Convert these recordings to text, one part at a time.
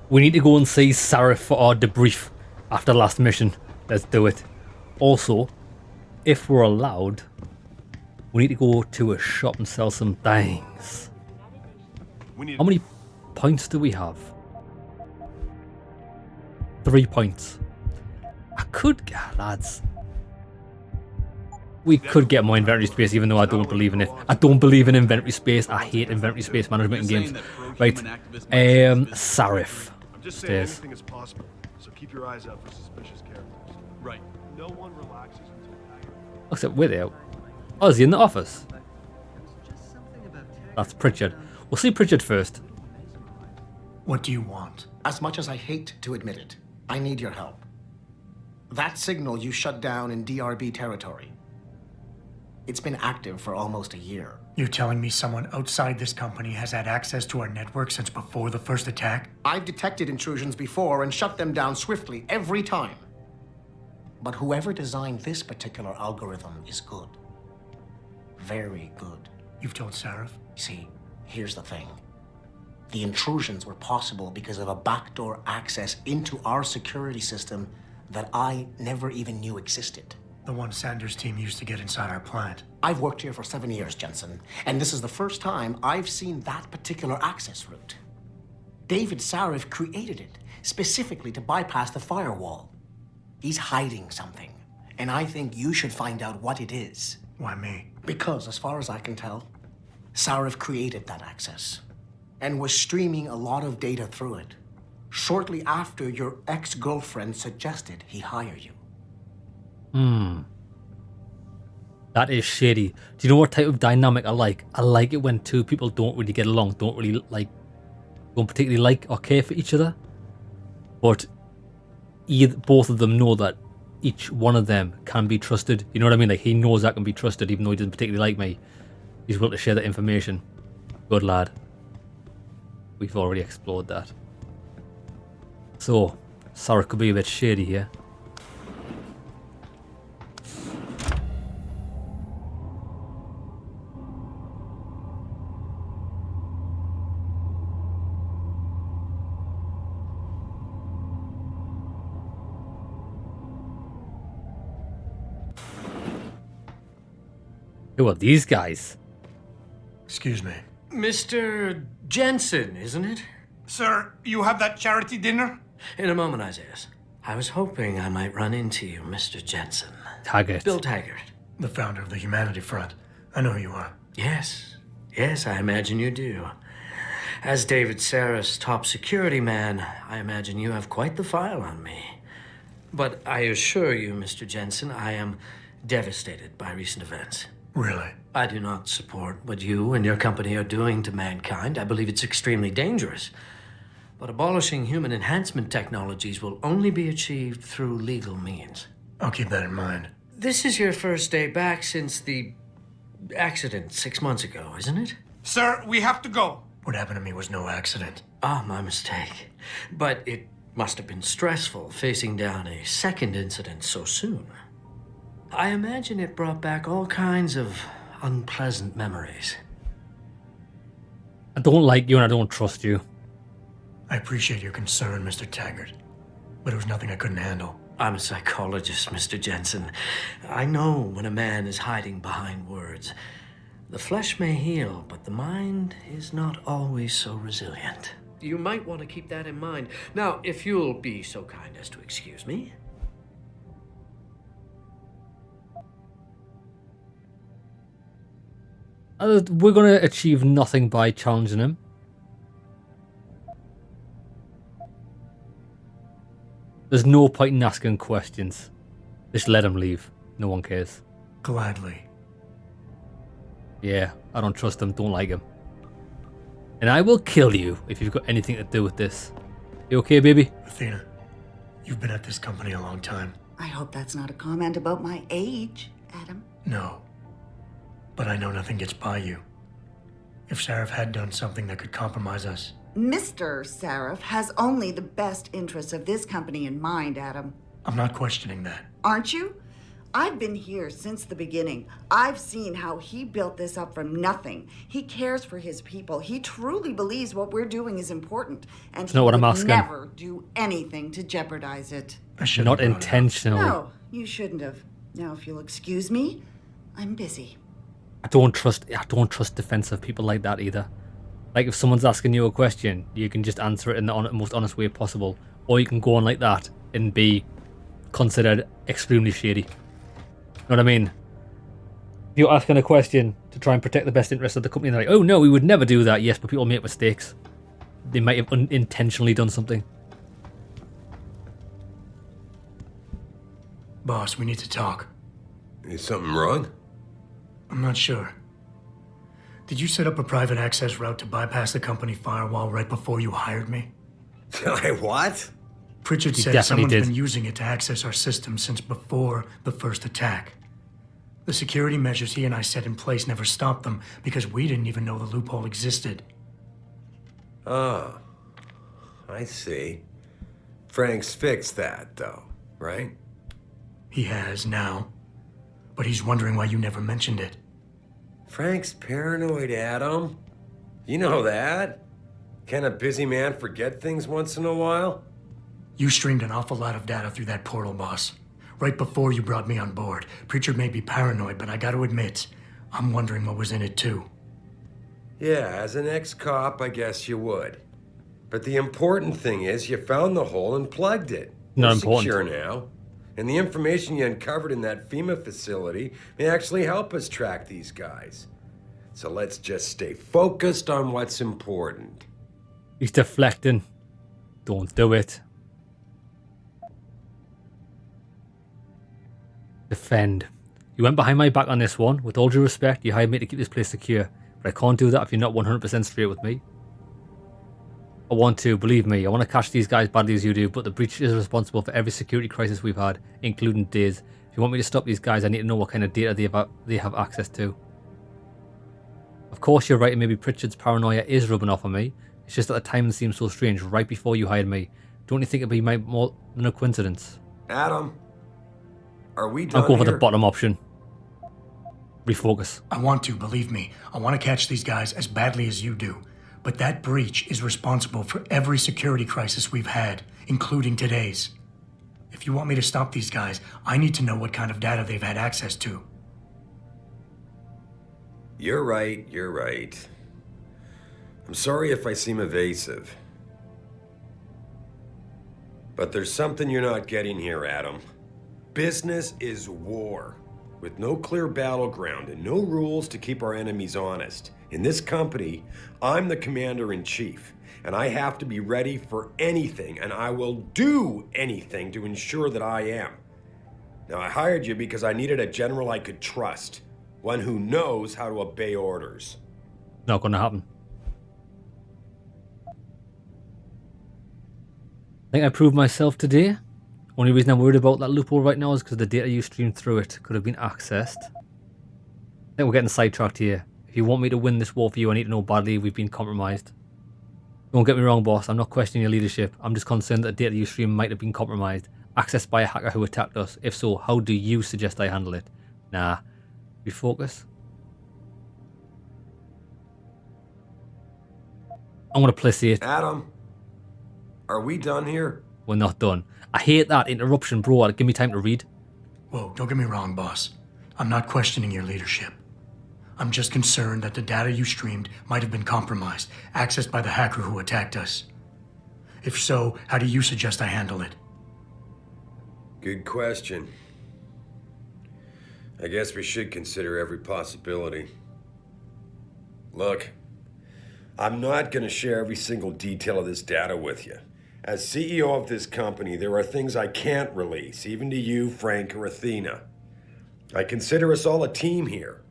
We need to go and see Sarah for our debrief after last mission. Let's do it. Also, if we're allowed, we need to go to a shop and sell some things. How many points do we have? 3 points. I could, lads. We could get more inventory space, even though I don't believe in it. I don't believe in inventory space. I hate inventory space management in games. Right. Sarif. I'm just saying anything is possible, so keep your eyes out for suspicious characters. Right. No one relaxes until Looks like we're there. Oh, is he in the office? That's Pritchard. We'll see Pritchard first. What do you want? As much as I hate to admit it, I need your help. That signal you shut down in DRB territory. It's been active for almost a year. You're telling me someone outside this company has had access to our network since before the first attack? I've detected intrusions before and shut them down swiftly every time. But whoever designed this particular algorithm is good. Very good. You've told Sarif? See, here's the thing. The intrusions were possible because of a backdoor access into our security system that I never even knew existed. The one Sanders' team used to get inside our plant. I've worked here for 7 years, Jenson, and this is the first time I've seen that particular access route. David Sarif created it specifically to bypass the firewall. He's hiding something, and I think you should find out what it is. Why me? Because, as far as I can tell, Sarif created that access and was streaming a lot of data through it shortly after your ex-girlfriend suggested he hire you. That is shady. Do you know what type of dynamic I like? I like it when two people don't really get along, don't particularly like or care for each other, but both of them know that each one of them can be trusted. You know what I mean? Like, he knows I can be trusted even though he doesn't particularly like me. He's willing to share that information. Good lad. We've already explored that. So, Sarah could be a bit shady here. Who are these guys? Excuse me. Mr. Jenson, isn't it? Sir, you have that charity dinner? In a moment, Isaiah. I was hoping I might run into you, Mr. Jenson. Taggart. Bill Taggart. The founder of the Humanity Front. I know who you are. Yes. Yes, I imagine you do. As David Sarris' top security man, I imagine you have quite the file on me. But I assure you, Mr. Jenson, I am devastated by recent events. Really? I do not support what you and your company are doing to mankind. I believe it's extremely dangerous. But abolishing human enhancement technologies will only be achieved through legal means. I'll keep that in mind. This is your first day back since the accident 6 months ago, isn't it? Sir, we have to go. What happened to me was no accident. Ah, my mistake. But it must have been stressful facing down a second incident so soon. I imagine it brought back all kinds of unpleasant memories. I don't like you and I don't trust you. I appreciate your concern, Mr. Taggart, but it was nothing I couldn't handle. I'm a psychologist, Mr. Jenson. I know when a man is hiding behind words. The flesh may heal, but the mind is not always so resilient. You might want to keep that in mind. Now, if you'll be so kind as to excuse me. We're going to achieve nothing by challenging him. There's no point in asking questions. Just let him leave. No one cares. Gladly. Yeah, I don't trust him, don't like him. And I will kill you if you've got anything to do with this. You okay, baby? Athena, you've been at this company a long time. I hope that's not a comment about my age, Adam. No. But I know nothing gets by you. If Sarif had done something that could compromise us. Mr. Sarif has only the best interests of this company in mind, Adam. I'm not questioning that. Aren't you? I've been here since the beginning. I've seen how he built this up from nothing. He cares for his people. He truly believes what we're doing is important. And That's not what I'm asking. Never do anything to jeopardize it. I should Not intentionally. No, you shouldn't have. Now, if you'll excuse me, I'm busy. I don't trust defensive people like that either. Like, if someone's asking you a question, you can just answer it in the most honest way possible. Or you can go on like that and be considered extremely shady. You know what I mean? You're asking a question to try and protect the best interest of the company, and they're like, oh no, we would never do that. Yes, but people make mistakes. They might have unintentionally done something. Boss, we need to talk. Is something wrong? I'm not sure. Did you set up a private access route to bypass the company firewall right before you hired me? What? Pritchard He said definitely someone's did. been using it to access our system since before the first attack. The security measures he and I set in place never stopped them because we didn't even know the loophole existed. Oh, I see. Frank's fixed that, though, right? He has now, but he's wondering why you never mentioned it. Frank's paranoid, Adam. You know that. Can a busy man forget things once in a while? You streamed an awful lot of data through that portal, boss. Right before you brought me on board. Pritchard may be paranoid, but I gotta admit, I'm wondering what was in it too. Yeah, as an ex-cop, I guess you would. But the important thing is you found the hole and plugged it. Not We're important. secure now. And the information you uncovered in that FEMA facility may actually help us track these guys. So let's just stay focused on what's important. He's deflecting. Don't do it. Defend. You went behind my back on this one. With all due respect, you hired me to keep this place secure. But I can't do that if you're not 100% straight with me. I want to, believe me, I want to catch these guys badly as you do, but the breach is responsible for every security crisis we've had, including Days. If you want me to stop these guys, I need to know what kind of data they have access to. Of course you're right, and maybe Pritchard's paranoia is rubbing off on me. It's just that the timing seems so strange right before you hired me. Don't you think it'd be more than a coincidence? Adam, are we done I'll go for the here? bottom option. Refocus. I want to, believe me. I want to catch these guys as badly as you do. But that breach is responsible for every security crisis we've had, including today's. If you want me to stop these guys, I need to know what kind of data they've had access to. You're right, you're right. I'm sorry if I seem evasive. But there's something you're not getting here, Adam. Business is war, with no clear battleground and no rules to keep our enemies honest. In this company, I'm the commander-in-chief, and I have to be ready for anything, and I will do anything to ensure that I am. Now, I hired you because I needed a general I could trust, one who knows how to obey orders. Not gonna happen. I think I proved myself today. Only reason I'm worried about that loophole right now is because the data you streamed through it could have been accessed. I think we're getting sidetracked here. If you want me to win this war for you, I need to know badly we've been compromised. Don't get me wrong, boss. I'm not questioning your leadership. I'm just concerned that the data you streamed might have been compromised, accessed by a hacker who attacked us. If so, how do you suggest I handle it? Nah. Refocus. I'm gonna place it. Adam, are we done here? We're not done. I hate that interruption, bro. Give me time to read. Whoa, don't get me wrong, boss. I'm not questioning your leadership. I'm just concerned that the data you streamed might have been compromised, accessed by the hacker who attacked us. If so, how do you suggest I handle it? Good question. I guess we should consider every possibility. Look, I'm not going to share every single detail of this data with you. As CEO of this company, there are things I can't release, even to you, Frank, or Athena. I consider us all a team here,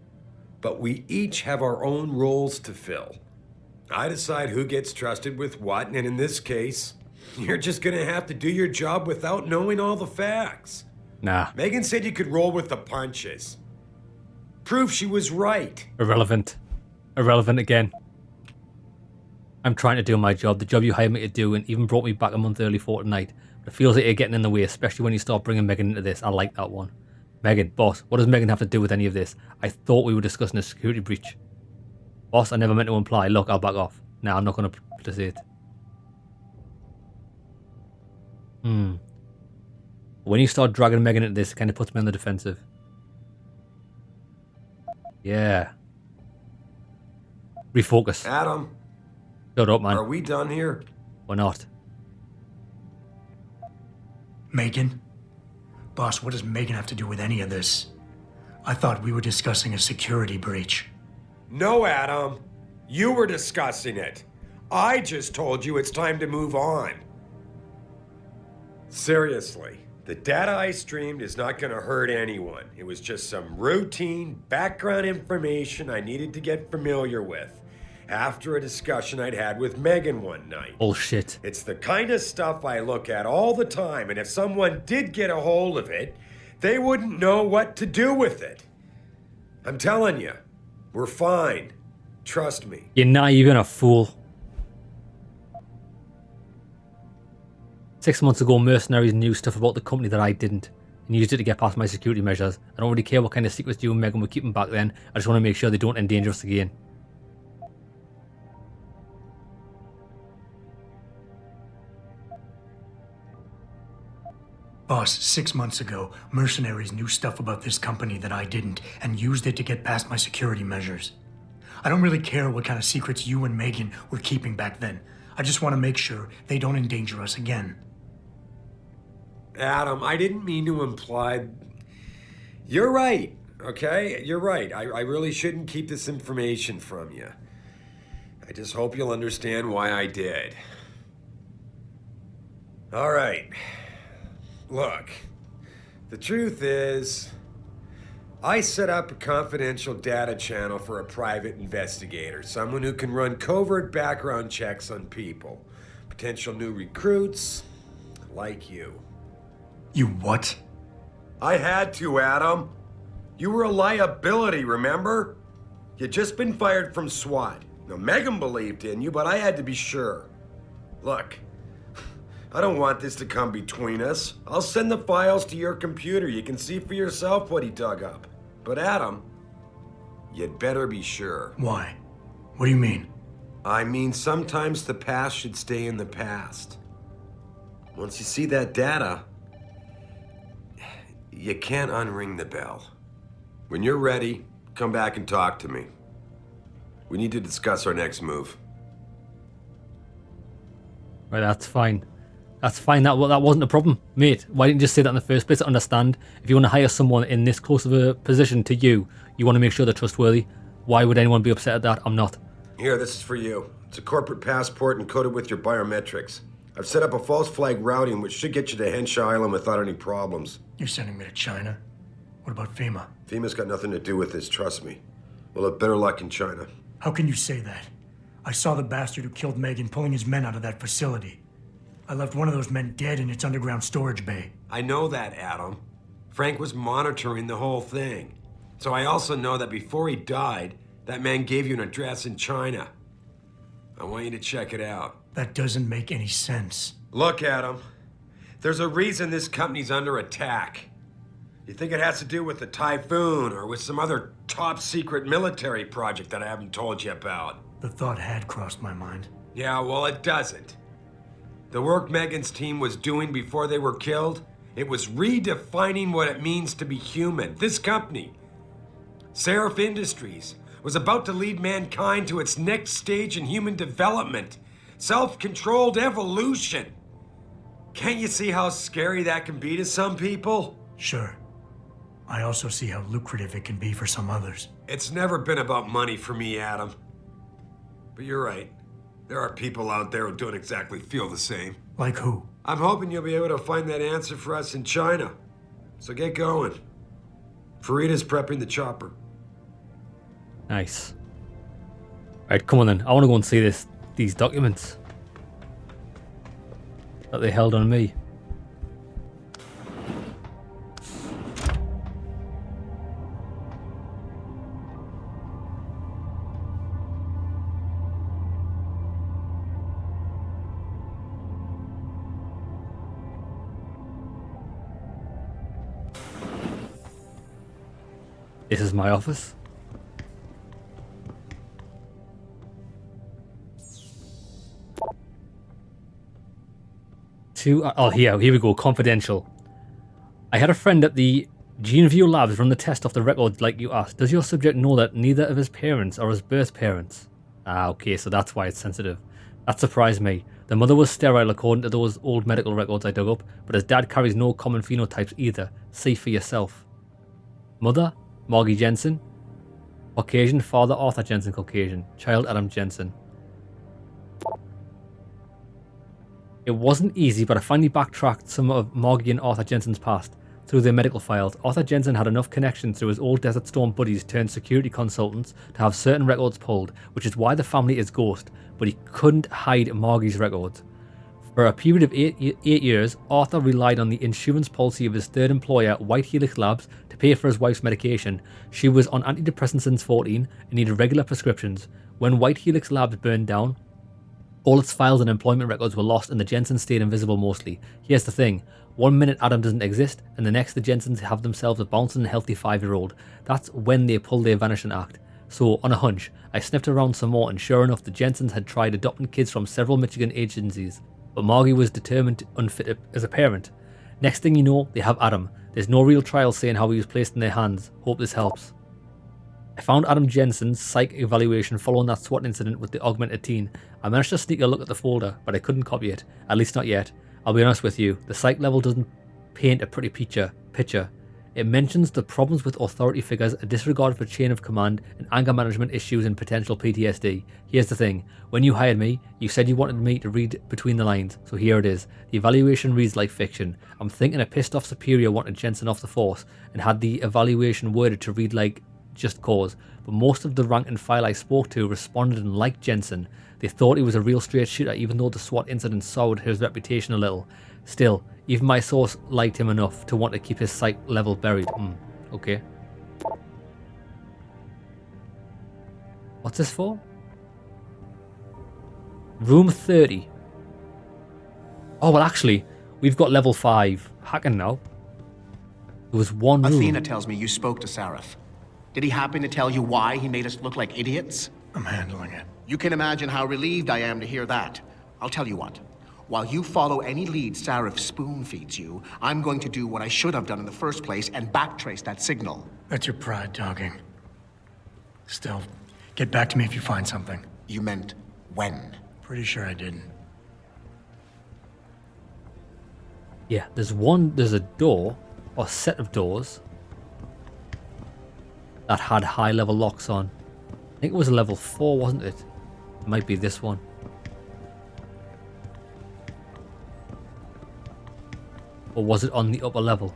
but we each have our own roles to fill. I decide who gets trusted with what, and in this case, you're just going to have to do your job without knowing all the facts. Nah. Megan said you could roll with the punches. Proof she was right. Irrelevant. Irrelevant again. I'm trying to do my job, the job you hired me to do, and even brought me back a month early for tonight. But it feels like you're getting in the way, especially when you start bringing Megan into this. I like that one. Megan, boss, what does Megan have to do with any of this? I thought we were discussing a security breach. Boss, I never meant to imply. Look, I'll back off. Nah, I'm not going to participate. When you start dragging Megan into this, it kind of puts me on the defensive. Yeah. Refocus. Adam, Shut up, man. are we done here? We're not. Megan? Boss, what does Megan have to do with any of this? I thought we were discussing a security breach. No, Adam. You were discussing it. I just told you it's time to move on. Seriously, the data I streamed is not going to hurt anyone. It was just some routine background information I needed to get familiar with after a discussion I'd had with Megan one night. Bullshit. It's the kind of stuff I look at all the time, and if someone did get a hold of it, they wouldn't know what to do with it. I'm telling you, we're fine. Trust me. You're not even a fool. 6 months ago, mercenaries knew stuff about the company that I didn't, and used it to get past my security measures. I don't really care what kind of secrets you and Megan were keeping back then. I just want to make sure they don't endanger us again. Boss, 6 months ago, mercenaries knew stuff about this company that I didn't, and used it to get past my security measures. I don't really care what kind of secrets you and Megan were keeping back then. I just want to make sure they don't endanger us again. Adam, I didn't mean to imply... You're right, okay? You're right. I really shouldn't keep this information from you. I just hope you'll understand why I did. All right. Look, the truth is, I set up a confidential data channel for a private investigator, someone who can run covert background checks on people, potential new recruits, like you. You what? I had to, Adam. You were a liability, remember? You'd just been fired from SWAT. Now, Megan believed in you, but I had to be sure. Look, I don't want this to come between us. I'll send the files to your computer. You can see for yourself what he dug up. But Adam, you'd better be sure. Why? What do you mean? I mean, sometimes the past should stay in the past. Once you see that data, you can't unring the bell. When you're ready, come back and talk to me. We need to discuss our next move. Right, that's fine. That's fine. That wasn't a problem, mate. Why didn't you just say that in the first place? I understand. If you want to hire someone in this close of a position to you, you want to make sure they're trustworthy. Why would anyone be upset at that? I'm not. Here, this is for you. It's a corporate passport encoded with your biometrics. I've set up a false flag routing which should get you to Hengsha Island without any problems. You're sending me to China? What about FEMA? FEMA's got nothing to do with this, trust me. We'll have better luck in China. How can you say that? I saw the bastard who killed Megan pulling his men out of that facility. I left one of those men dead in its underground storage bay. I know that, Adam. Frank was monitoring the whole thing. So I also know that before he died, that man gave you an address in China. I want you to check it out. That doesn't make any sense. Look, Adam. There's a reason this company's under attack. You think it has to do with the typhoon or with some other top-secret military project that I haven't told you about? The thought had crossed my mind. Yeah, well, it doesn't. The work Megan's team was doing before they were killed, it was redefining what it means to be human. This company, Seraph Industries, was about to lead mankind to its next stage in human development. Self-controlled evolution. Can't you see how scary that can be to some people? Sure. I also see how lucrative it can be for some others. It's never been about money for me, Adam. But you're right. There are people out there who don't exactly feel the same. Like who? I'm hoping you'll be able to find that answer for us in China. So get going. Farida's prepping the chopper. Nice. Right, come on then. I want to go and see these documents that they held on me. This is my office. Oh, here we go. Confidential. I had a friend at the GeneView Labs run the test off the records like you asked. Does your subject know that neither of his parents are his birth parents? Ah, okay, so that's why it's sensitive. That surprised me. The mother was sterile according to those old medical records I dug up, but his dad carries no common phenotypes either. See for yourself. Mother, Margie Jenson. Caucasian. Father, Arthur Jenson, Caucasian. Child, Adam Jenson. It wasn't easy, but I finally backtracked some of Margie and Arthur Jenson's past through their medical files. Arthur Jenson had enough connections through his old Desert Storm buddies turned security consultants to have certain records pulled, which is why the family is ghost, but he couldn't hide Margie's records. For a period of 8 years, Arthur relied on the insurance policy of his third employer, White Helix Labs, to pay for his wife's medication. She was on antidepressants since 14 and needed regular prescriptions. When White Helix Labs burned down, all its files and employment records were lost and the Jensons stayed invisible mostly. Here's the thing. 1 minute Adam doesn't exist, and the next the Jensons have themselves a bouncing healthy 5-year-old. That's when they pull their vanishing act. So, on a hunch, I sniffed around some more, and sure enough, the Jensons had tried adopting kids from several Michigan agencies, but Margie was determined unfit as a parent. Next thing you know, they have Adam. There's no real trial saying how he was placed in their hands. Hope this helps. I found Adam Jenson's psych evaluation following that SWAT incident with the augmented teen. I managed to sneak a look at the folder, but I couldn't copy it, at least not yet. I'll be honest with you, the psych level doesn't paint a pretty picture. It mentions the problems with authority figures, a disregard for chain of command, and anger management issues and potential PTSD. Here's the thing, when you hired me, you said you wanted me to read between the lines, so here it is. The evaluation reads like fiction. I'm thinking a pissed off superior wanted Jenson off the force, and had the evaluation worded to read like just cause, but most of the rank and file I spoke to responded and liked Jenson. They thought he was a real straight shooter even though the SWAT incident soured his reputation a little. Still, even my source liked him enough to want to keep his psych level buried. Okay. What's this for? Room 30. Oh, well actually, we've got level 5 hacking now. There was one room. Athena tells me you spoke to Sarif. Did he happen to tell you why he made us look like idiots? I'm handling it. You can imagine how relieved I am to hear that. I'll tell you what. While you follow any lead Sarif spoon feeds you, I'm going to do what I should have done in the first place and backtrace that signal. That's your pride talking. Still, get back to me if you find something. You meant when? Pretty sure I didn't. Yeah, there's a door, or set of doors, that had high level locks on. I think it was a level 4, wasn't it? It might be this one. Or was it on the upper level?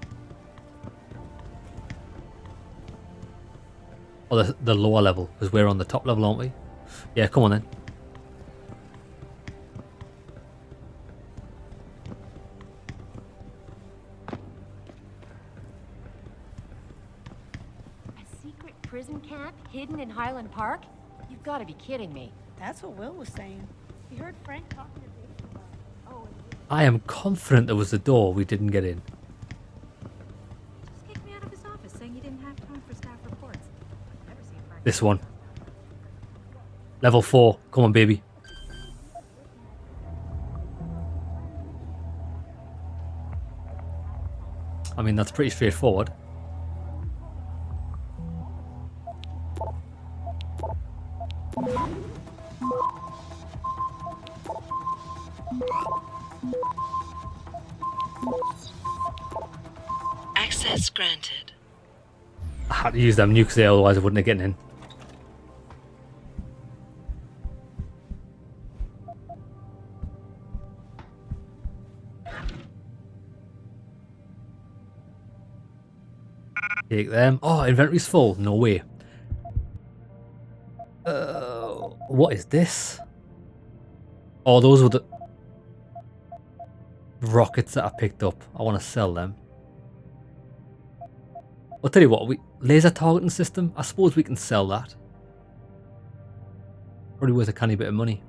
Or the lower level, because we're on the top level, aren't we? Yeah, come on then. A secret prison camp hidden in Highland Park? You've got to be kidding me. That's what Will was saying. He heard Frank talking to Dave about it. Oh, and I am confident there was a door we didn't get in. just kicked me out of his office saying he didn't have time for staff reports. I've never seen Frank. This one. Level 4. Come on, baby. I mean, that's pretty straightforward. Access granted. I had to use them nukes there, otherwise I wouldn't have gotten in. Take them. Oh, inventory's full. No way. What is this? Oh, those were the rockets that I picked up. I want to sell them. I'll tell you what, laser targeting system, I suppose we can sell that. Probably worth a canny bit of money.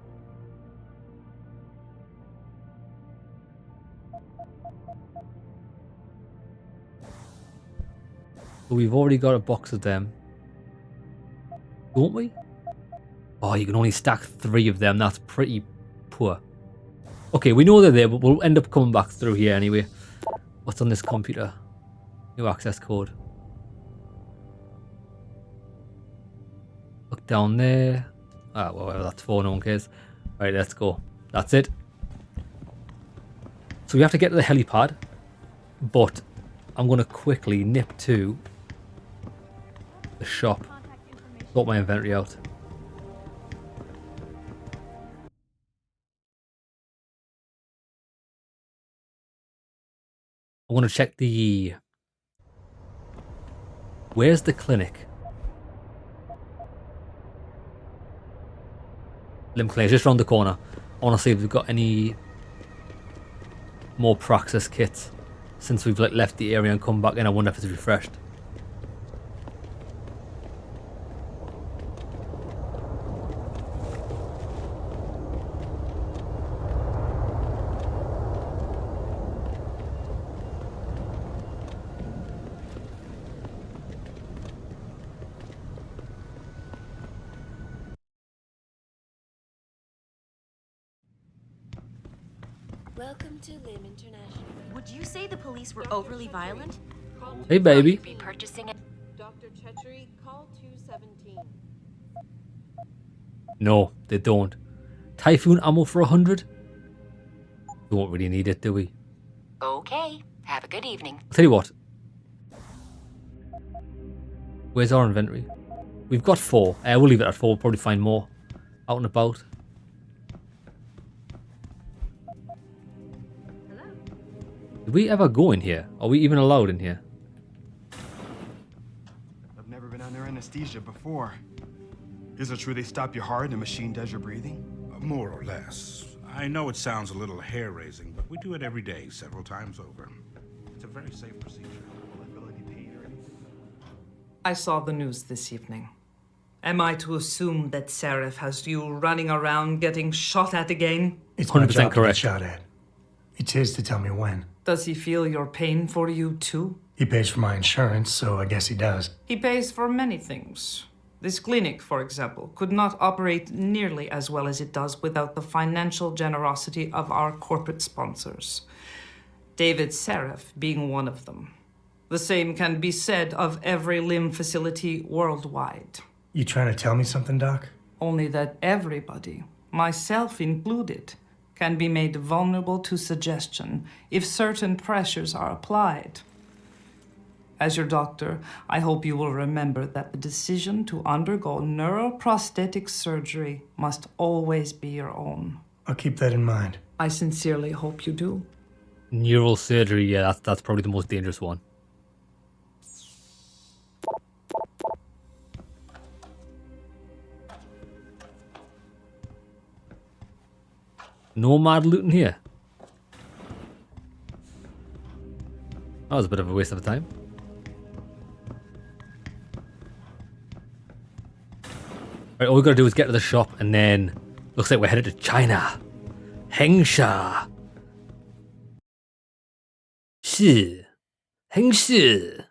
So we've already got a box of them. Don't we? Oh, you can only stack 3 of them. That's pretty poor. Okay, we know they're there, but we'll end up coming back through here anyway. What's on this computer? New access code. Look down there. Ah, well, that's for no one cares. Right, let's go. That's it. So we have to get to the helipad, but I'm going to quickly nip to the shop. Sort my inventory out. I want to check the... Where's the clinic? Limb clinic, just around the corner. I want to see if we've got any more Praxis kits since we've like left the area and come back in. I wonder if it's refreshed. Welcome to Lim International. Would you say the police were overly violent? Hey, baby. Be purchasing it. Dr. Chetri, call 217. No, they don't. Typhoon ammo for 100? Don't really need it, do we? Okay. Have a good evening. I'll tell you what. Where's our inventory? We've got 4. We'll leave it at 4. We'll probably find more out and about. Did we ever go in here? Are we even allowed in here? I've never been under anesthesia before. Is it true they stop your heart and the machine does your breathing? More or less. I know it sounds a little hair-raising, but we do it every day, several times over. It's a very safe procedure. Will I feel any pain or anything? I saw the news this evening. Am I to assume that Seraph has you running around getting shot at again? It's my 100% job to correct. get shot at. It's his to tell me when. Does he feel your pain for you too? He pays for my insurance, so I guess he does. He pays for many things. This clinic, for example, could not operate nearly as well as it does without the financial generosity of our corporate sponsors. David Seraph being one of them. The same can be said of every limb facility worldwide. You trying to tell me something, Doc? Only that everybody, myself included, can be made vulnerable to suggestion if certain pressures are applied. As your doctor, I hope you will remember that the decision to undergo neuroprosthetic surgery must always be your own. I'll keep that in mind. I sincerely hope you do. Neural surgery, yeah, that's probably the most dangerous one. No mad looting here. That was a bit of a waste of time. Right, all we gotta do is get to the shop and then looks like we're headed to China. Hengsha. Shi. Hengsha.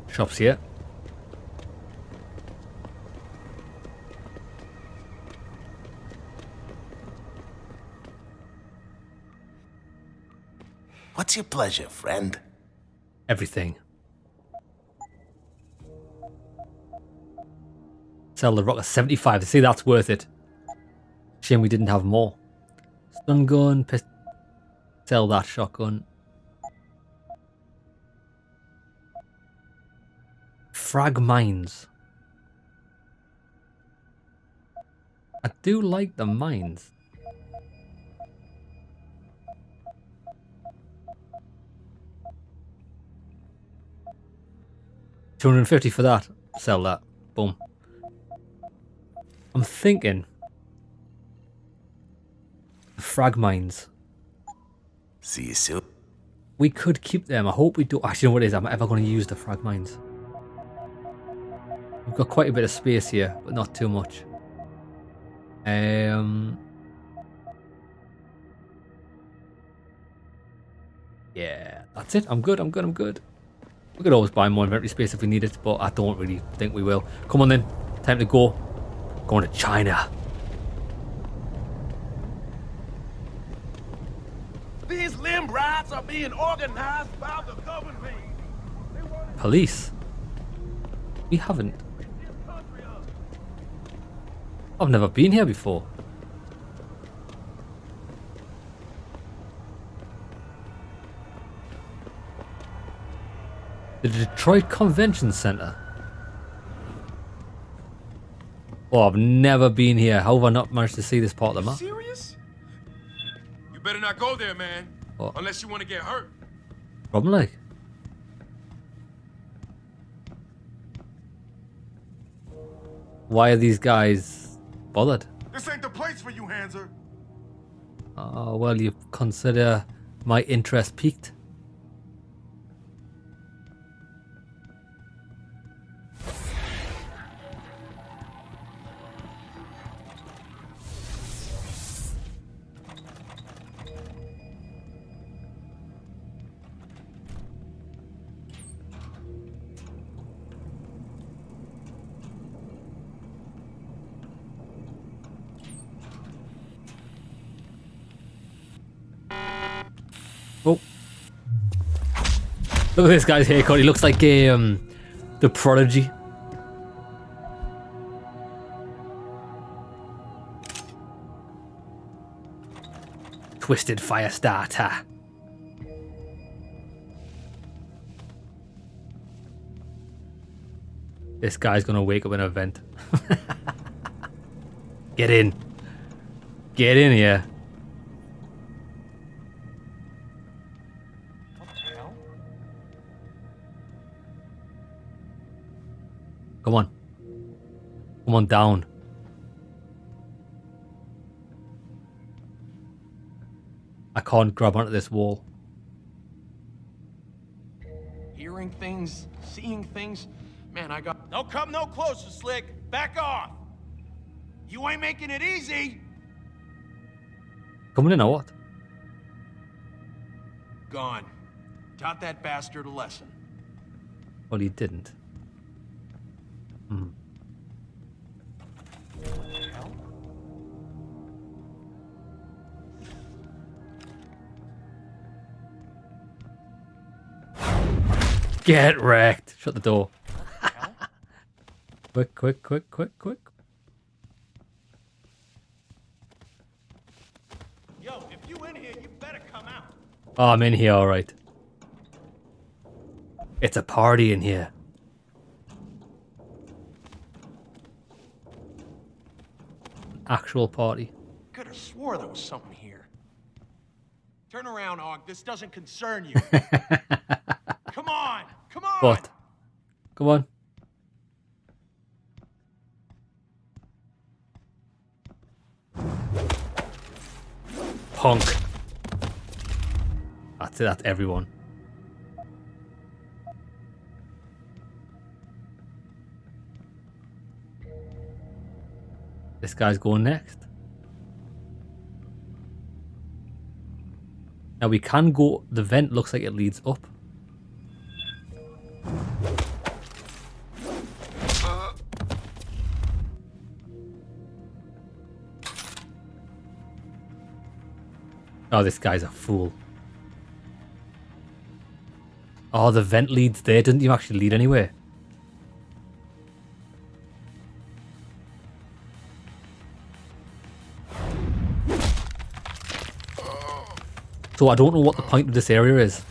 Shop's here. What's your pleasure, friend? Everything. Sell the rocket 75. See, that's worth it. Shame we didn't have more. Stun gun. Sell that shotgun. Frag mines. I do like the mines. $250 for that. Sell that. Boom. I'm thinking frag mines. See you soon. We could keep them. I hope we do. Actually, you know what it is? I'm ever going to use the frag mines. We've got quite a bit of space here, but not too much. Yeah, that's it. I'm good. I'm good. I'm good. We could always buy more inventory space if we need it, but I don't really think we will. Come on then. Time to go. Going to China. These limb riots are being organized by the government. Police? We haven't. I've never been here before. The Detroit Convention Center. Oh, I've never been here. How have I not managed to see this part of the map? Serious? You better not go there, man. What? Unless you want to get hurt. Problem like? Why are these guys bothered? This ain't the place for you, Hanser. Oh, well, you consider my interest piqued. Oh. Look at this guy's haircut. He looks like the Prodigy. Twisted fire starter. This guy's gonna wake up in a vent. Get in. Get in here. Come on. Come on down. I can't grab onto this wall. Hearing things, seeing things. Man, I got... Don't come no closer, Slick. Back off. You ain't making it easy. Coming in or what? Gone. Taught that bastard a lesson. Well, he didn't. Get wrecked. Shut the door. Quick, quick, quick, quick, quick. Yo, if you in here, you better come out. Oh, I'm in here, alright. It's a party in here. Actual party. Could have swore there was something here. Turn around, Og. This doesn't concern you. Come on! Come on! What? Come on. Punk. That's it, that's everyone. This guy's going next. Now we can go, the vent looks like it leads up. Oh, this guy's a fool. Oh, the vent leads there. Doesn't even actually lead anywhere. So I don't know what the point of this area is.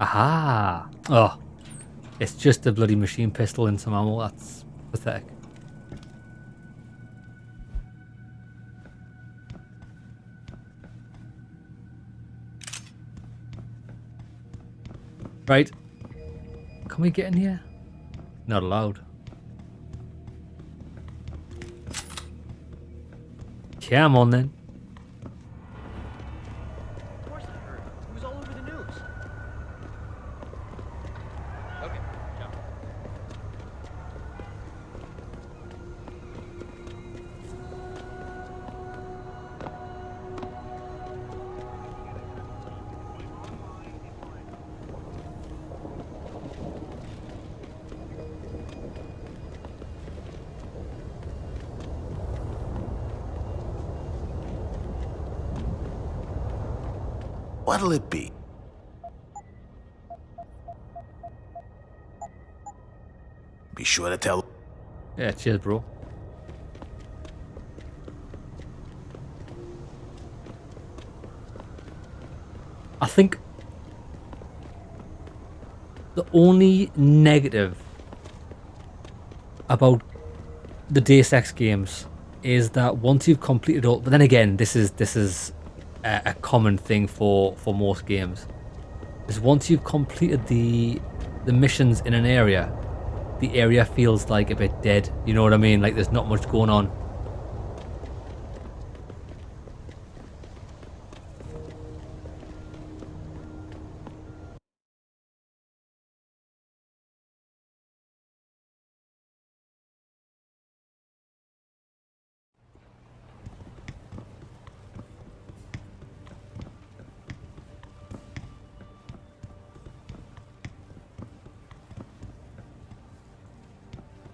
Aha! Oh, it's just a bloody machine pistol and some ammo. That's pathetic. Right. Can we get in here? Not allowed. Come on then. Of course I heard. It was all over the news. What'll it be? Be sure to tell. Yeah, cheers, bro. I think the only negative about the Deus Ex games is that once you've completed all, but then again, this is a common thing for most games, is once you've completed the missions in an area, the area feels like a bit dead. You know what I mean? Like there's not much going on.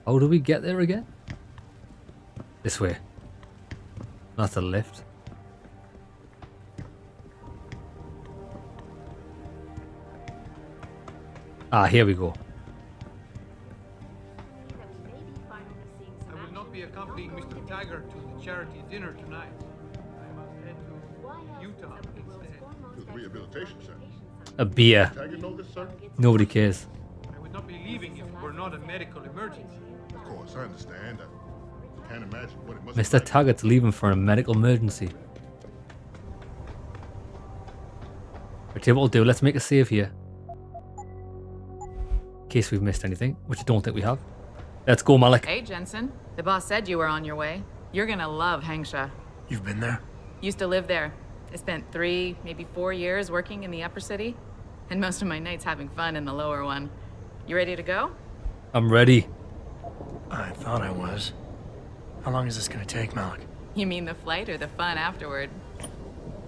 How do we get there again? This way. That's a lift. Ah, here we go. I will not be accompanying Mr. Taggart to the charity dinner tonight. I must head to Utah instead. To the rehabilitation center. A beer. Taggart know this, sir? Nobody cares. I would not be leaving if it were not a medical emergency. Of course, I understand. I can't imagine what it must Mr. Taggart's leaving for a medical emergency. I tell you what we'll do, let's make a save here. In case we've missed anything, which I don't think we have. Let's go, Malik. Hey, Jenson. The boss said you were on your way. You're gonna love Hengsha. You've been there? Used to live there. I spent 3, maybe 4 years working in the upper city, and most of my nights having fun in the lower one. You ready to go? I'm ready. I thought I was. How long is this gonna take, Malik? You mean the flight or the fun afterward?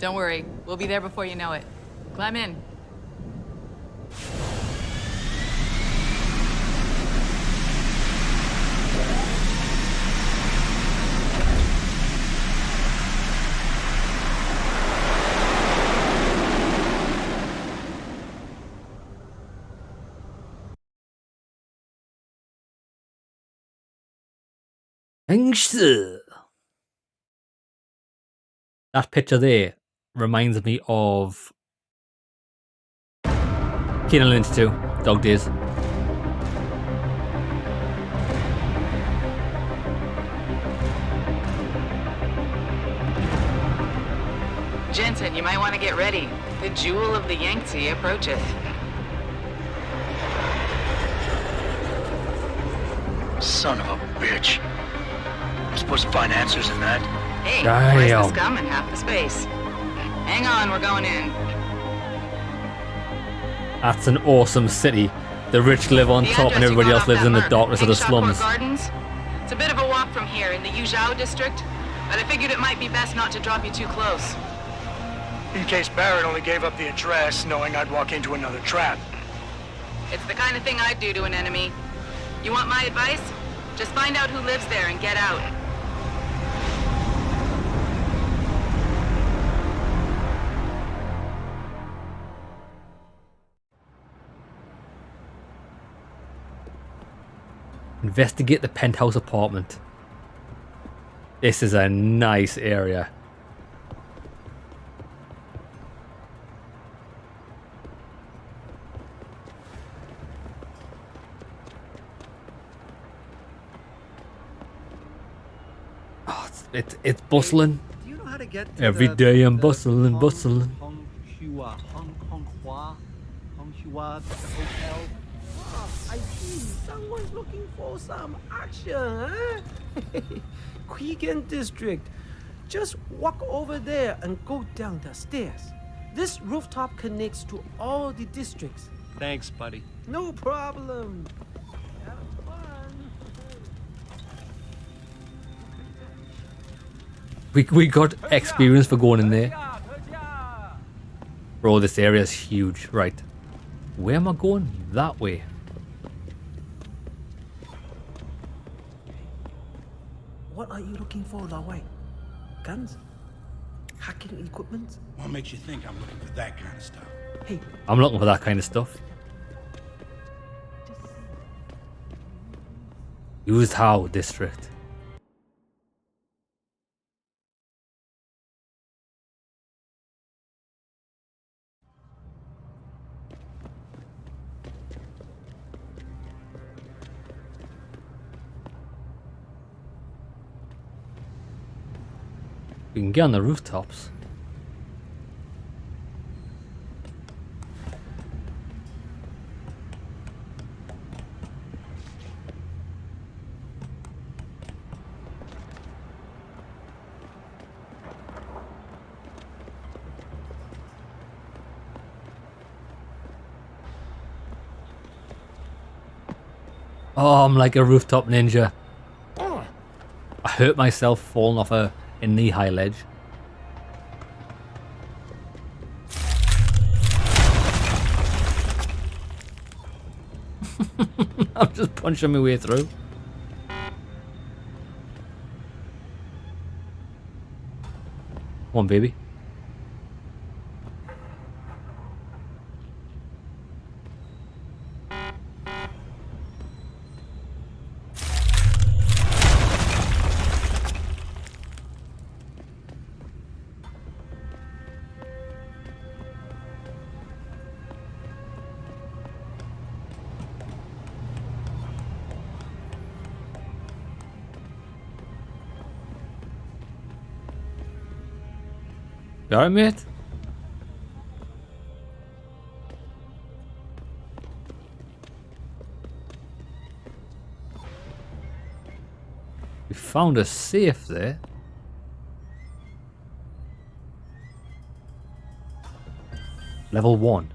Don't worry, we'll be there before you know it. Climb in. Hengsha. That picture there reminds me of Keenan Lynch 2, Dog Days. Jenson, you might want to get ready. The jewel of the Yangtze approacheth. Son of a bitch. I'm supposed to find answers in that. Hey, Damn. where's the scum and half the space? Hang on, we're going in. That's an awesome city. The rich live on top and everybody else lives in the darkness of the slums. Gardens. It's a bit of a walk from here in the Yuzhou district, but I figured it might be best not to drop you too close. In case Barrett only gave up the address knowing I'd walk into another trap. It's the kind of thing I'd do to an enemy. You want my advice? Just find out who lives there and get out. Investigate the penthouse apartment. This is a nice area. Oh, it's bustling. Do you know how to get to Every day I'm bustling. Hengsha, the hotel? I see someone's looking for some action, huh? Quigan District. Just walk over there and go down the stairs. This rooftop connects to all the districts. Thanks, buddy. No problem. Have fun. We got experience for going in there. Bro, this area is huge. Right. Where am I going? That way. What are you looking for, Lawai? Guns? hacking equipment? What makes you think I'm looking for that kind of stuff? Hey, I'm looking for that kind of stuff. Used how, district? We can get on the rooftops. Oh, I'm like a rooftop ninja. I hurt myself falling off a knee-high ledge. I'm just punching my way through. Come on, baby. You alright, mate? We found a safe there. Level 1.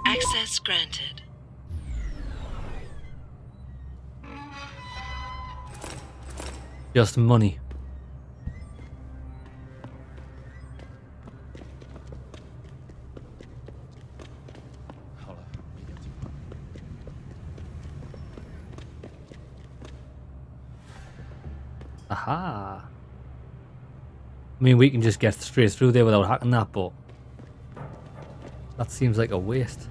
Access granted. Just money. Aha. I mean, we can just get straight through there without hacking that, but that seems like a waste.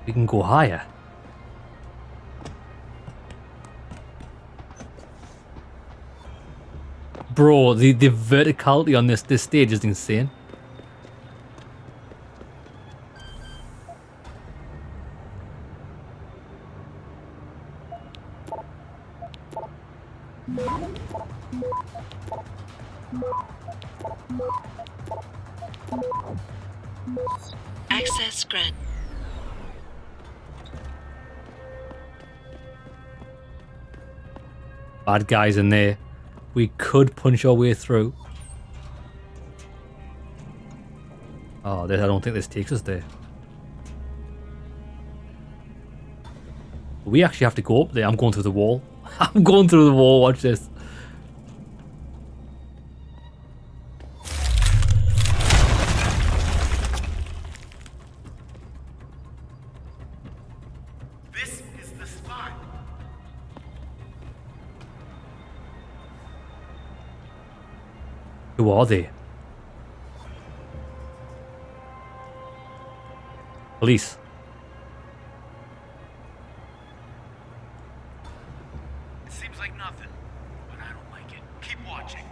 We can go higher. Bro, the verticality on this stage is insane. Access granted. Bad guys in there. We could punch our way through. Oh, I don't think this takes us there. We actually have to go up there. I'm going through the wall. I'm going through the wall. Watch this. This is the spot. Who are they? Police. It seems like nothing, but I don't like it. Keep watching.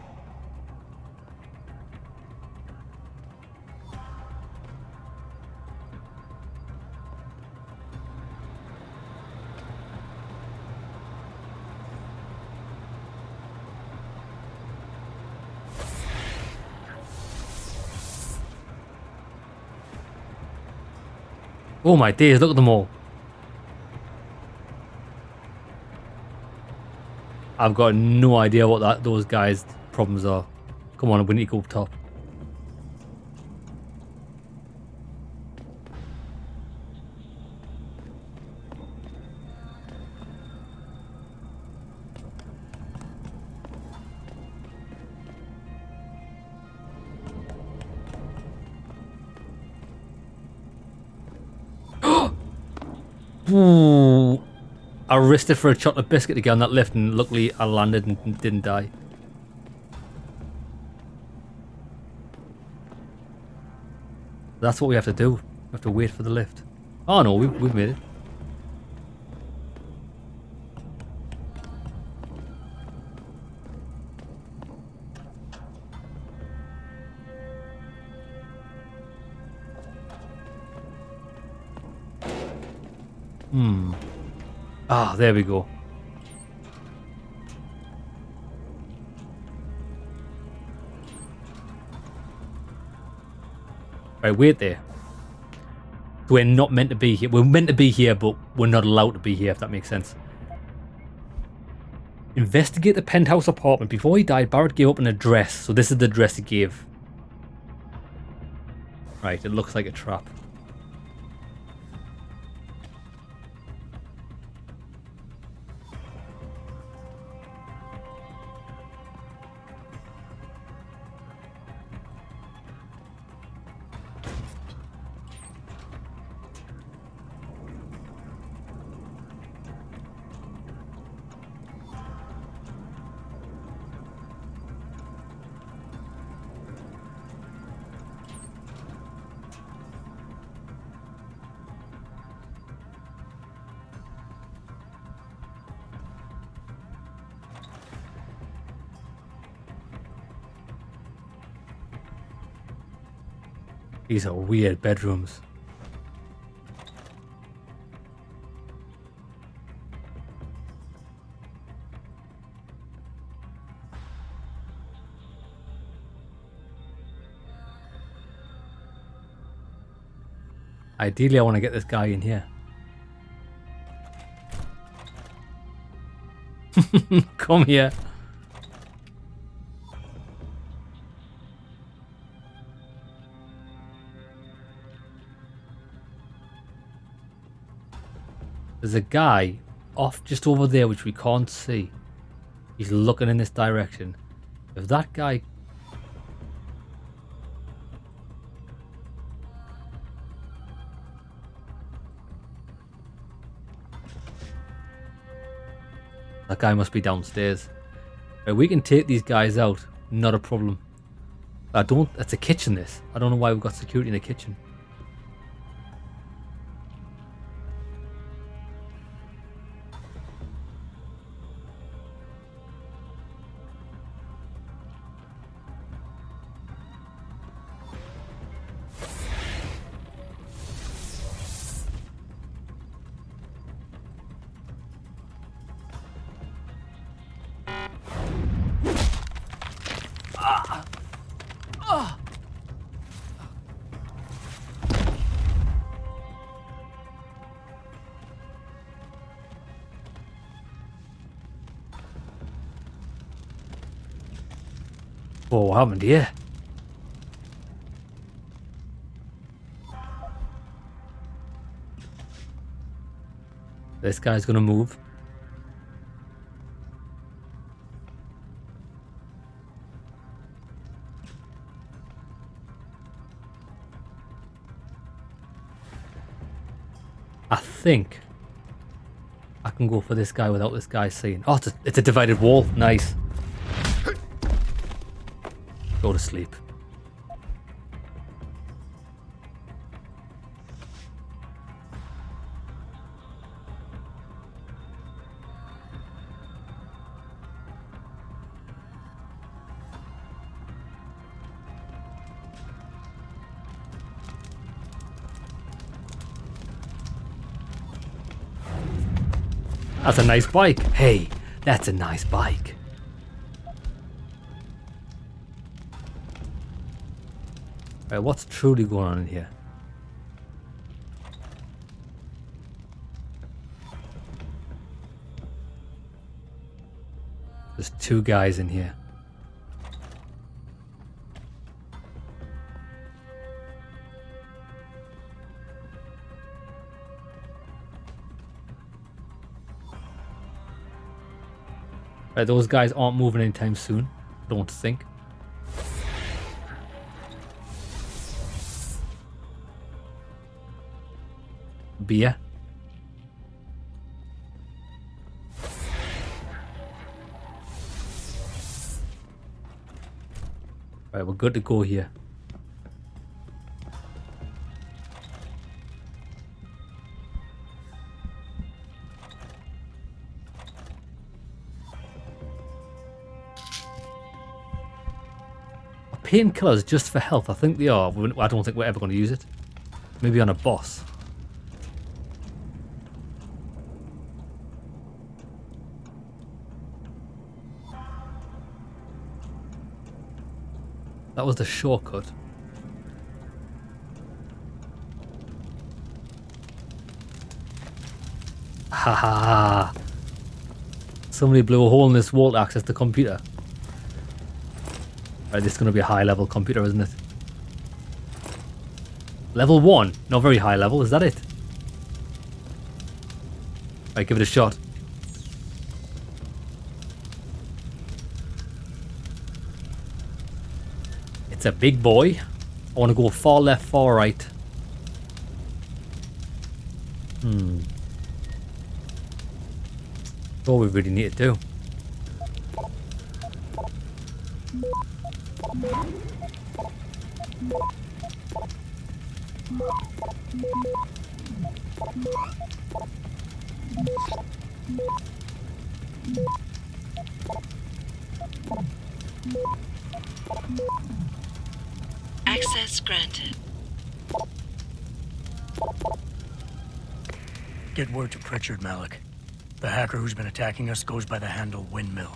Oh my days, look at them all. I've got no idea what those guys problems are. Come on, we need to go up top. Ooh, I risked it for a chocolate biscuit to get on that lift, and luckily I landed and didn't die. That's what we have to do. We have to wait for the lift. Oh no, we've made it. Ah, there we go. Right, wait there. We're not meant to be here. We're meant to be here, but we're not allowed to be here, if that makes sense. Investigate the penthouse apartment. Before he died, Barrett gave up an address. So this is the address he gave. Right, it looks like a trap. These are weird bedrooms. Ideally, I want to get this guy in here. Come here. There's a guy off just over there which we can't see. He's looking in this direction. If that guy... That guy must be downstairs. Right, we can take these guys out. Not a problem. That's a kitchen, this. I don't know why we've got security in the kitchen. Whoa, what happened here? This guy's gonna move. I think I can go for this guy without this guy seeing. Oh, it's a divided wall. Nice. Go to sleep. That's a nice bike. Hey, that's a nice bike. Right, what's truly going on in here? There's two guys in here. Right, those guys aren't moving anytime soon, I don't think. Beer. Right, we're good to go here. Painkillers just for health, I think they are. I don't think we're ever going to use it. Maybe on a boss. That was the shortcut. Haha. Somebody blew a hole in this wall to access the computer. Right, this is going to be a high level computer, isn't it? Level 1. Not very high level, is that it? Right, give it a shot. It's a big boy. I want to go far left, far right. That's all we really need to do. Access granted. Get word to Pritchard, Malik. The hacker who's been attacking us goes by the handle Windmill.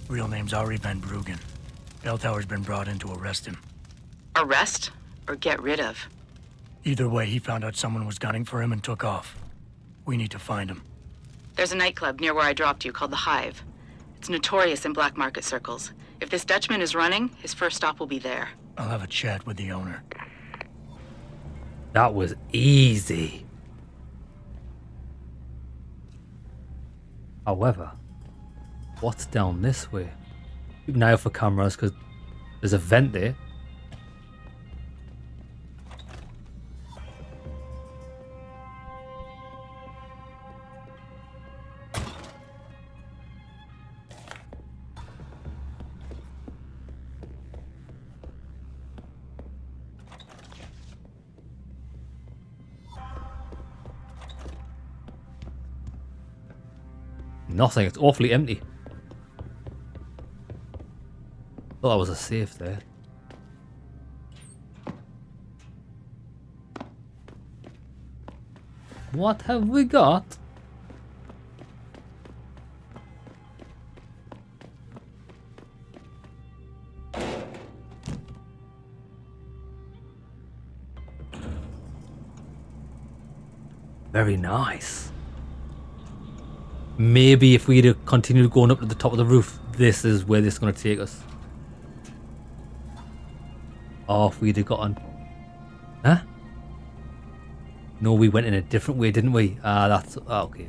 Real name's Ari Van Bruggen. Bell Tower's been brought in to arrest him. Arrest or get rid of? Either way, he found out someone was gunning for him and took off. We need to find him. There's a nightclub near where I dropped you called the Hive. It's notorious in black market circles. If this Dutchman is running, his first stop will be there. I'll have a chat with the owner. That was easy. However, what's down this way? Keep an eye out for cameras because there's a vent there. Nothing, it's awfully empty. Thought that was a safe there. What have we got? Very nice. Maybe if we continue going up to the top of the roof, this is where this is going to take us. Oh, if we'd have gotten... Huh? No, we went in a different way, didn't we? That's... Oh, okay.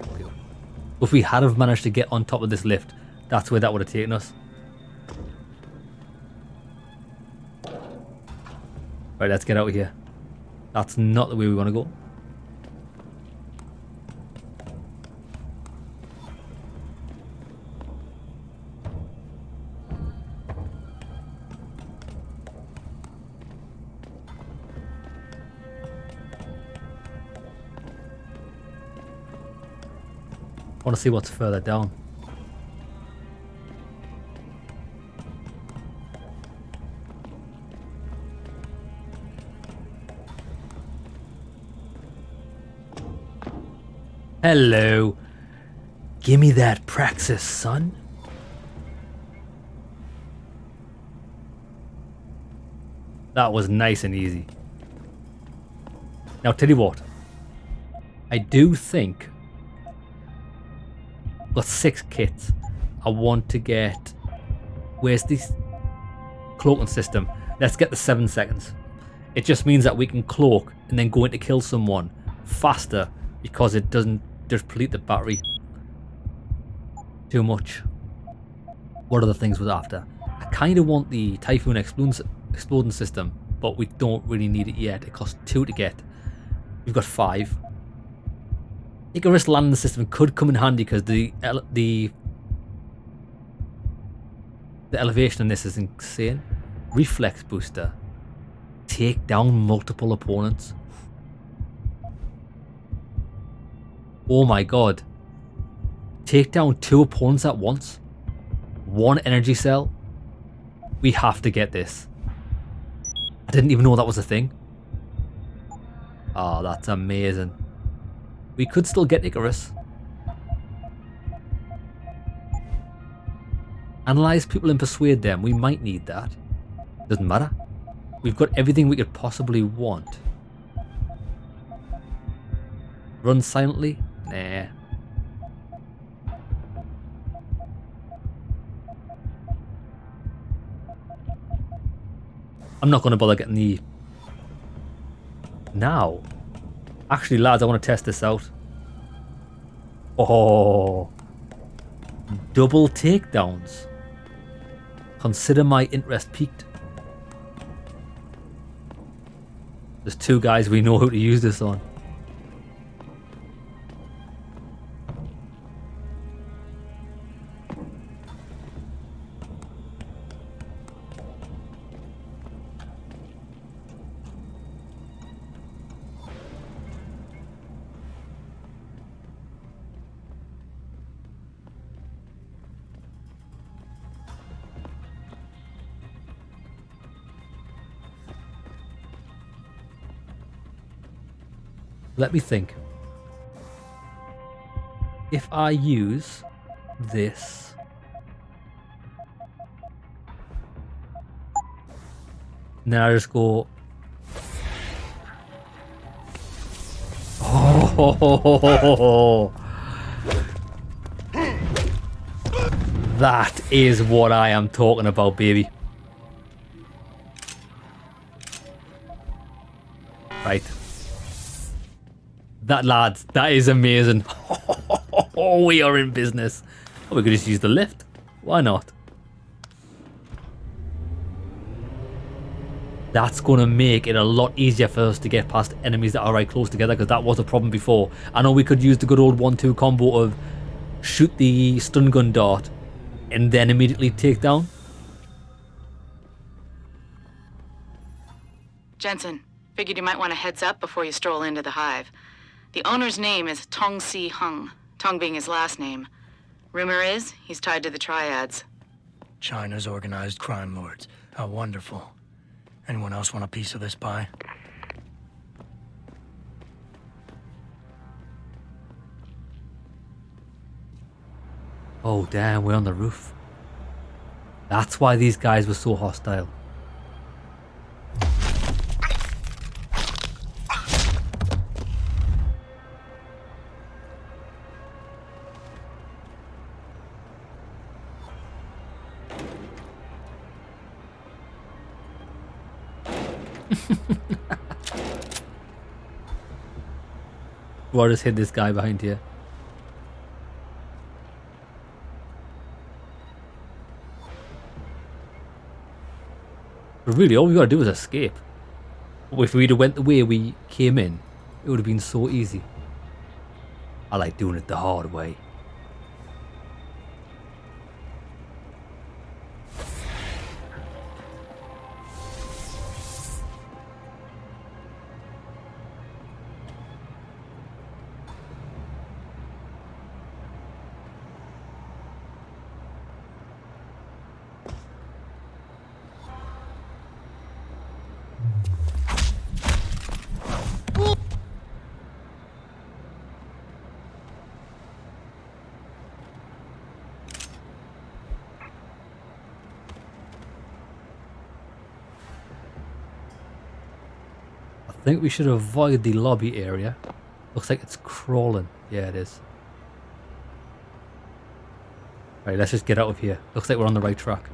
If we had have managed to get on top of this lift, that's where that would have taken us. Right, let's get out of here. That's not the way we want to go. I want to see what's further down. Hello. Gimme that praxis, son. That was nice and easy. Now, tell you what. I do think... got 6 kits. I want to get... Where's this cloaking system? Let's get the 7 seconds. It just means that we can cloak and then go in to kill someone faster because it doesn't deplete the battery too much. what other things was after. I kind of want the Typhoon exploding system, but we don't really need it yet. It costs 2 to get. We've got 5. Icarus landing system could come in handy because the elevation in this is insane. Reflex booster. Take down multiple opponents. Oh my god. Take down 2 opponents at once. 1 energy cell. We have to get this. I didn't even know that was a thing. Oh, that's amazing. We could still get Icarus. Analyze people and persuade them. We might need that. Doesn't matter. We've got everything we could possibly want. Run silently? Nah. I'm not going to bother getting the... Now. Actually, lads, I want to test this out. Oh. Double takedowns. Consider my interest peaked. There's 2 guys we know how to use this on. Let me think. If I use this, now I just go. Oh, that is what I am talking about, baby. Right. That, lads, that is amazing. Oh, we are in business. Oh, we could just use the lift. Why not? That's going to make it a lot easier for us to get past enemies that are right close together, because that was a problem before. I know we could use the good old 1-2 combo of shoot the stun gun dart and then immediately take down. Jenson, figured you might want a heads up before you stroll into the hive. The owner's name is Tong Si Hung, Tong being his last name. Rumor is he's tied to the triads. China's organized crime lords. How wonderful. Anyone else want a piece of this pie? Oh damn, we're on the roof. That's why these guys were so hostile. Or just hit this guy behind here. But really, all we gotta do is escape. If we'd have went the way we came in, it would have been so easy. I like doing it the hard way. I think we should avoid the lobby area. Looks like it's crawling. Yeah, it is. Right, let's just get out of here. Looks like we're on the right track.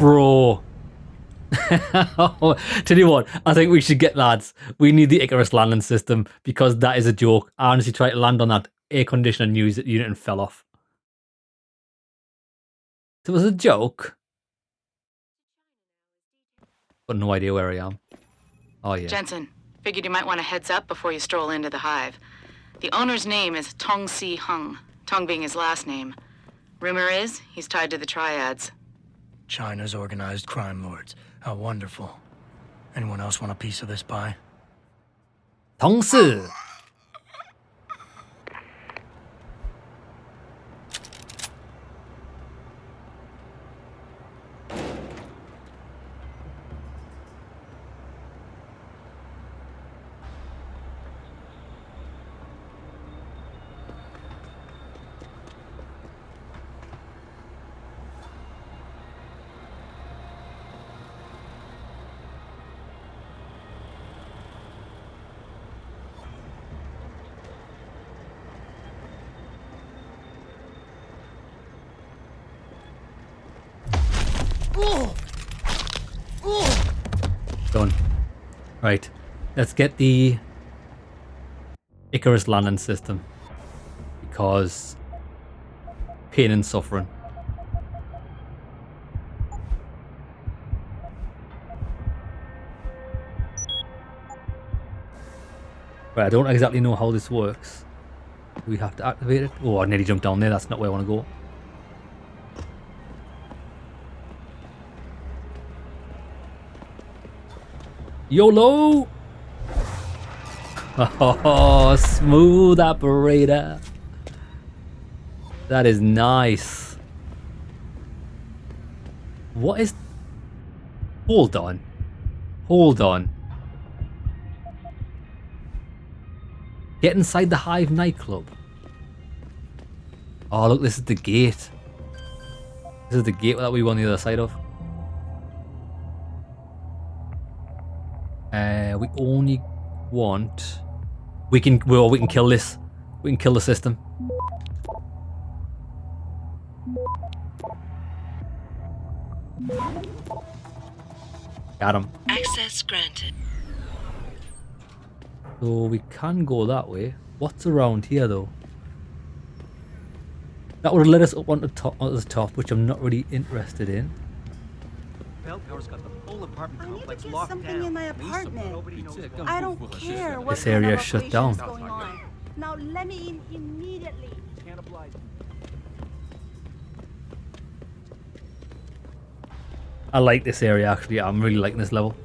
Bro. Tell you what, I think we should get, lads. We need the Icarus landing system because that is a joke. I honestly tried to land on that air conditioner unit and fell off. It was a joke. Got no idea where I am. Oh yeah. Jenson, figured you might want a heads up before you stroll into the hive. The owner's name is Tong-Si Hung, Tong being his last name. Rumor is he's tied to the triads. China's organized crime lords. How wonderful. Anyone else want a piece of this pie? Tong-Si. Done. Right. Let's get the Icarus landing system. Because pain and suffering. Right, I don't exactly know how this works. Do we have to activate it? Oh, I nearly jumped down there. That's not where I want to go. YOLO! Oh, smooth operator. That is nice. What is... Hold on. Hold on. Get inside the Hive nightclub. Oh, look, this is the gate. This is the gate that we were on the other side of. We only want... we can kill this. We can kill the system. Got him. Access granted. So we can go that way. What's around here though? That would let us up on the top, which I'm not really interested in. Bell tower's got the whole apartment complex Get locked something down. in my apartment. I don't care what This area is shut down. going on. Now let me in immediately. Can't oblige. I like this area actually. I'm really liking this level.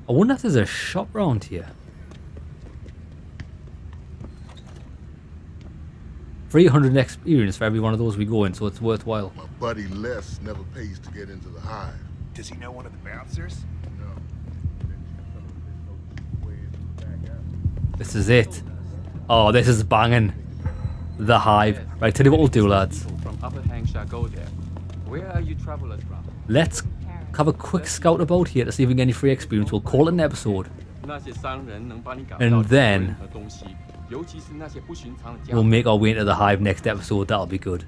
I wonder if there's a shop around here. 300 experience for every one of those we go in, so it's worthwhile. My buddy Les never pays to get into the hive. Does he know one of the bouncers? This is it. Oh, this is banging. The hive. Right, tell you what we'll do, lads. From Upper Hengsha go there. Where are you travelers from? Let's have a quick scout about here to see if we can get any free experience. We'll call it an episode. And then we'll make our way into the hive next episode. That'll be good.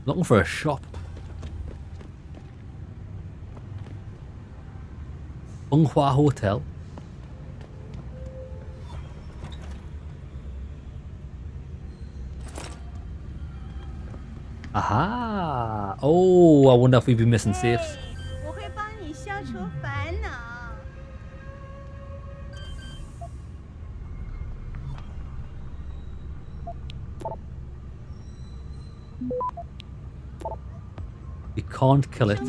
Looking for a shop. Bunghua Hotel. Aha! Oh, I wonder if we've been missing safes. We can't kill it.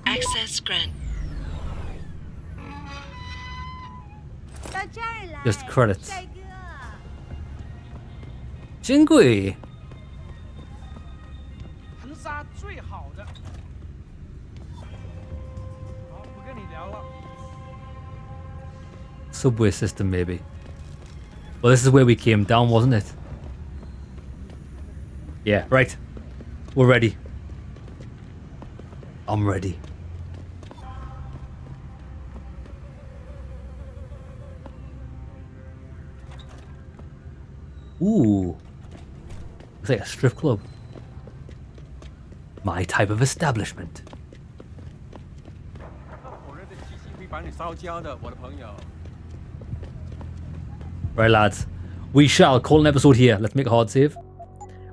Access grant. Just credits. 珍贵. subway system, maybe. Well, this is where we came down, wasn't it? Yeah, right. We're ready. I'm ready. Ooh. Looks like a strip club. My type of establishment. Right, lads. We shall call an episode here. Let's make a hard save.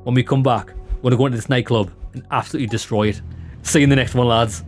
When we come back, we're going to go into this nightclub and absolutely destroy it. See you in the next one, lads.